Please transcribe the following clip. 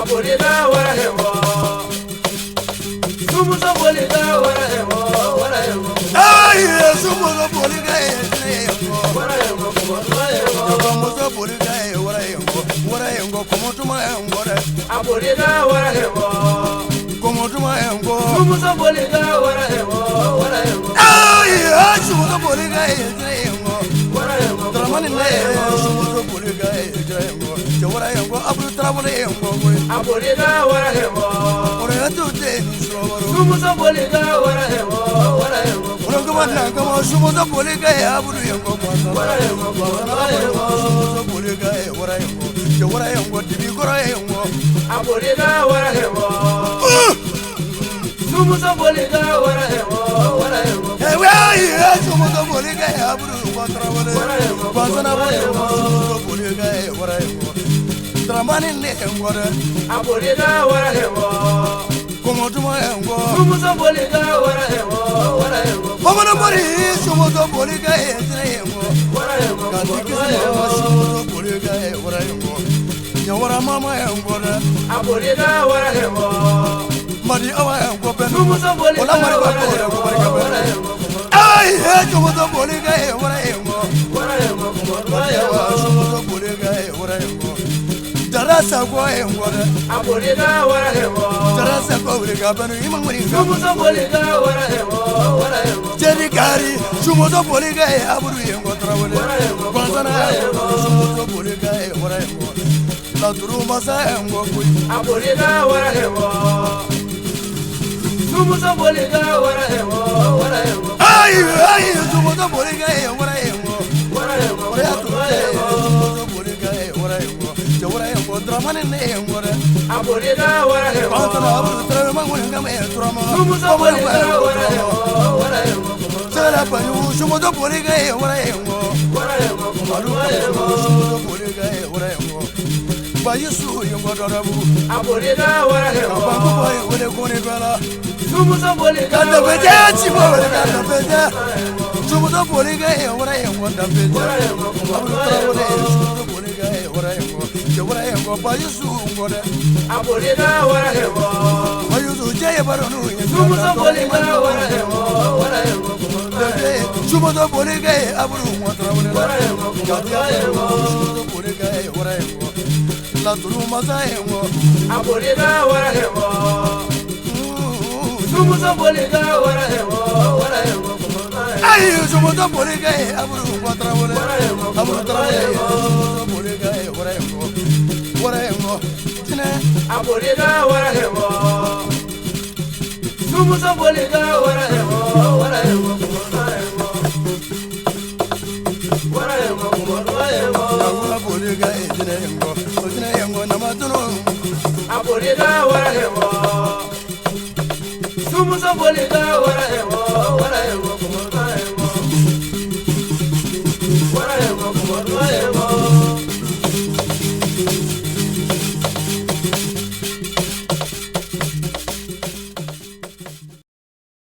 abolida wara hemo sumuso bolida wara hemo ay sumuso bolida wara hemo sumuso bolida wara hemo komotuma ngore abolida wara hemo komotuma ngore sumuso bolida wara hemo ay sumuso bolida wara hemo tramani ne sumuso bolida wara hemo abru tramani ngo abolida wara hemo ore to de nusoro sumuso bolida wara hemo ore gumana gamo sumuso bolida abru ngo wara hemo sumuso bolida wara hemo dibi gora hemo abolida wara hemo sumuso bolida wara hemo hey sumuso bolida abru ngo tramani bazana sumuso bolida wara hemo tramani ne ngore abolida wara hemo komotuma ngo sumuso bolida wara hemo Mamana mari sumuso bolida ngo wara hemo sumuso bolida wara hemo nyawara mama ngore abolida wara hemo mari awa ngo ben sumuso bolida ola mari ba wara hemo ay sumuso bolida wara hemo sumuso bolida wara hemo darasa go ngore abolida wara hemo darasa go bolida banu imanguri sumuso bolida wara hemo jeri gari sumuso bolida aburu ngo trawole bazana sumuso bolida wara hemo la duru masa ngo kuy abolida wara hemo sumuso bolida wara hemo ay sumuso bolida wara hemo ore atu sumuso bolida wara hemo jawara hemo dramane ne ngore abolida wara hemo bazana aburu trawe manguri ngame trama sumuso bolida wara hemo sala banyu sumuso bolida wara hemo sumuso bolida wara hemo bayisu ngo dorabu abolida wara hemo bangu boy wole kone bala sumuso bolida kanda beja chibo kanda beja sumuso bolida wara hemo kanda beja aburu trawole sumuso bolida wara hemo jawara hemo bayisu ngore abolida wara hemo bayisu jeye baronu sumuso bolida wara hemo sumuso bolida aburu trawole sumuso bolida wara hemo la duru masa hemo abolida wara hemo sumuso bolida wara hemo ay sumuso bolida aburu trawole aburu trawole sumuso bolida wara hemo tine abolida wara hemo sumuso bolida wara hemo Agula bolida tine ngo namatunu abolida wara hemo sumuso bolida wara hemo